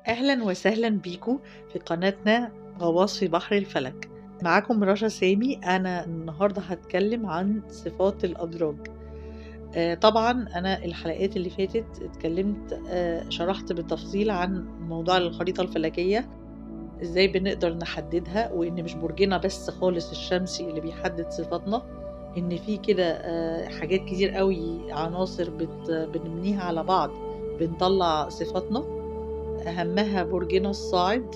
أهلا وسهلا بيكم في قناتنا غواص في بحر الفلك. معاكم رشا سامي. أنا النهاردة هتكلم عن صفات الأبراج. طبعا أنا الحلقات اللي فاتت اتكلمت، شرحت بالتفصيل عن موضوع الخريطة الفلكية، ازاي بنقدر نحددها، وإن مش برجنا بس خالص الشمسي اللي بيحدد صفاتنا، إن في كده حاجات كتير قوي، عناصر بنبنيها على بعض بنطلع صفاتنا. أهمها برجنا الصاعد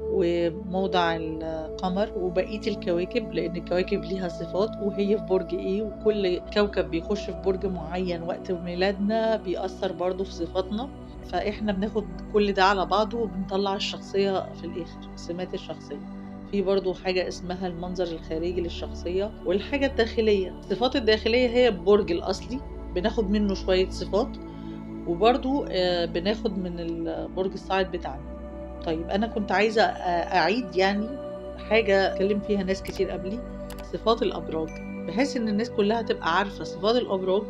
وموضع القمر وبقية الكواكب، لأن الكواكب ليها صفات وهي في برج ايه، وكل كوكب بيخش في برج معين وقت ميلادنا بيأثر برضو في صفاتنا. فإحنا بناخد كل ده على بعضه وبنطلع الشخصية في الآخر، سمات الشخصية. في برضو حاجة اسمها المنظر الخارجي للشخصية والحاجة الداخلية. الصفات الداخلية هي البرج الأصلي، بناخد منه شوية صفات، وبرضو بناخد من البرج الصاعد بتاعنا. طيب أنا كنت عايزة أعيد يعني حاجة اتكلم فيها ناس كتير قبلي، صفات الأبراج، بحيث إن الناس كلها تبقى عارفة صفات الأبراج.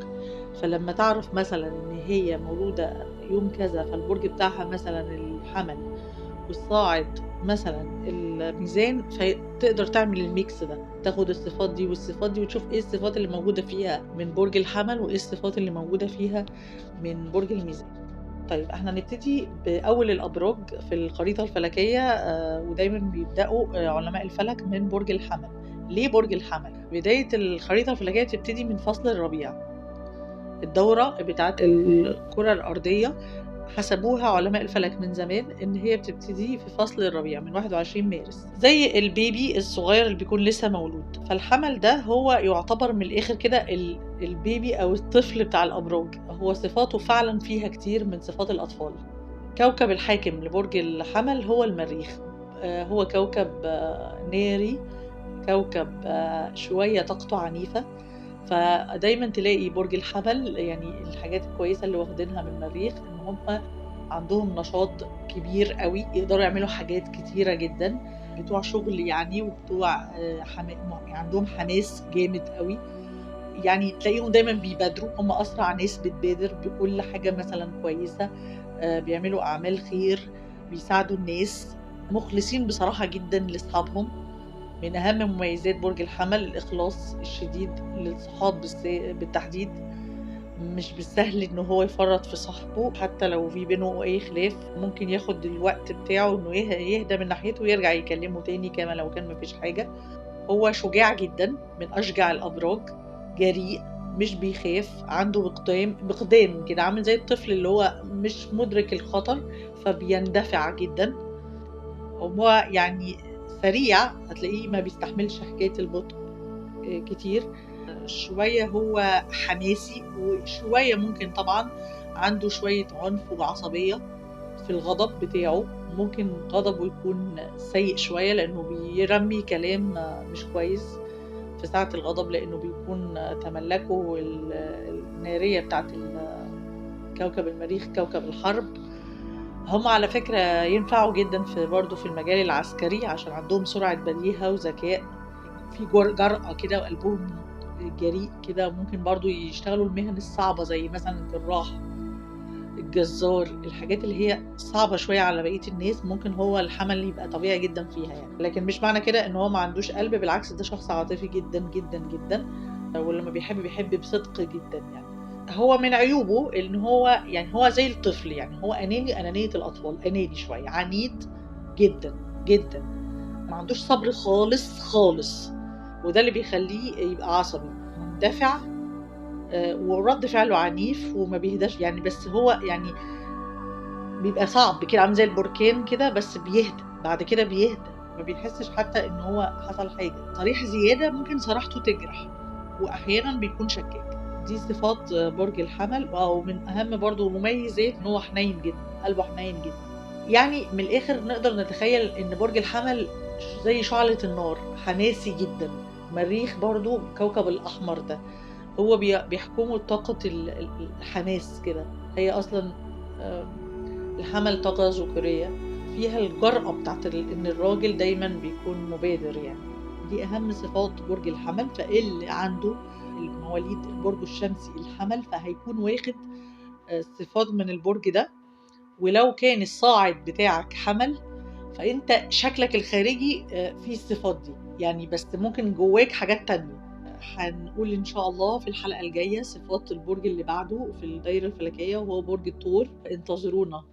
فلما تعرف مثلا إن هي مولودة يوم كذا، فالبرج بتاعها مثلا الحمل، والصاعد مثلا الميزان، فتقدر تعمل الميكس ده، تاخد الصفات دي والصفات دي وتشوف ايه الصفات اللي موجودة فيها من برج الحمل وايه الصفات اللي موجودة فيها من برج الميزان. طيب احنا نبتدي بأول الأبراج في الخريطة الفلكية، ودايما بيبدأوا علماء الفلك من برج الحمل. ليه برج الحمل؟ بداية الخريطة الفلكية بتبتدي من فصل الربيع. الدورة بتاعت الكرة الأرضية حسبوها علماء الفلك من زمان إن هي بتبتدي في فصل الربيع من 21 مارس، زي البيبي الصغير اللي بيكون لسه مولود. فالحمل ده هو يعتبر من الآخر كده البيبي أو الطفل بتاع الأبراج، هو صفاته فعلا فيها كتير من صفات الأطفال. كوكب الحاكم لبرج الحمل هو المريخ. هو كوكب ناري، كوكب شوية طاقته عنيفة. فدايما تلاقي برج الحمل، يعني الحاجات الكويسة اللي واخدينها من المريخ ان هم عندهم نشاط كبير قوي، يقدروا يعملوا حاجات كتيرة جدا، بتوع شغل يعني، وبتوع عندهم حماس جامد قوي. يعني تلاقيهم دايما بيبادروا، هم أسرع ناس بتبادر بكل حاجة مثلا كويسة. بيعملوا أعمال خير، بيساعدوا الناس، مخلصين بصراحة جدا لأصحابهم. من أهم مميزات برج الحمل الإخلاص الشديد للصحاب بالتحديد. مش بالسهل إنه هو يفرط في صاحبه، حتى لو في بينه أي خلاف ممكن ياخد الوقت بتاعه إنه يهدى من ناحيته ويرجع يكلمه تاني كما لو كان مفيش حاجة. هو شجاع جدا، من أشجع الأبراج، جريء، مش بيخاف، عنده بقدام كده، عامل زي الطفل اللي هو مش مدرك الخطر فبيندفع جدا. هو يعني سريع، هتلاقيه ما بيستحملش حكاية البطء كتير. شوية هو حماسي، وشوية ممكن طبعا عنده شوية عنف وعصبية في الغضب بتاعه. ممكن غضبه يكون سيء شوية لأنه بيرمي كلام مش كويس في ساعة الغضب، لأنه بيكون تملكه النارية بتاعت كوكب المريخ، كوكب الحرب. هم على فكرة ينفعوا جدا في برضه في المجال العسكري، عشان عندهم سرعة بديهة وذكاء، في جرأة كده، وقلبهم جريء كده. ممكن برضه يشتغلوا المهن الصعبة زي مثلا الجراح، الجزار، الحاجات اللي هي صعبة شوية على بقية الناس، ممكن هو الحمل يبقى طبيعي جدا فيها يعني. لكن مش معنى كده ان هو ما عندوش قلب، بالعكس ده شخص عاطفي جدا جدا جدا، ولما بيحب بصدق جدا يعني. هو من عيوبه ان هو يعني هو زي الطفل، يعني هو اناني، انانية الاطفال، اناني شوية، عنيد جدا جدا، ما عندوش صبر خالص خالص، وده اللي بيخليه يبقى عصبي مندفع. ورد فعله عنيف وما بيهداش يعني، بس هو يعني بيبقى صعب كده، عامل زي البركان كده، بس بيهدى بعد كده، بيهدى، ما بيحسش حتى ان هو حصل حاجة. صريح زيادة، ممكن صراحته تجرح، واحيانا بيكون شكاك. دي صفات برج الحمل. او من اهم برضو مميزات ان هو حنين جدا، قلبه حنين جدا. يعني من الاخر نقدر نتخيل ان برج الحمل زي شعلة النار، حماسي جدا. مريخ برضو كوكب الاحمر ده، هو بيحكمه طاقة الحماس كده. هي اصلا الحمل طاقة ذكورية، فيها الجرأة بتاعت ان الراجل دايما بيكون مبادر يعني. دي اهم صفات برج الحمل. فاللي عنده المواليد البرج الشمسي الحمل فهيكون واخد صفات من البرج ده، ولو كان الصاعد بتاعك حمل فأنت شكلك الخارجي فيه الصفات دي يعني، بس ممكن جواك حاجات تانية. هنقول إن شاء الله في الحلقة الجاية صفات البرج اللي بعده في الدايرة الفلكية وهو برج الثور، انتظرونا.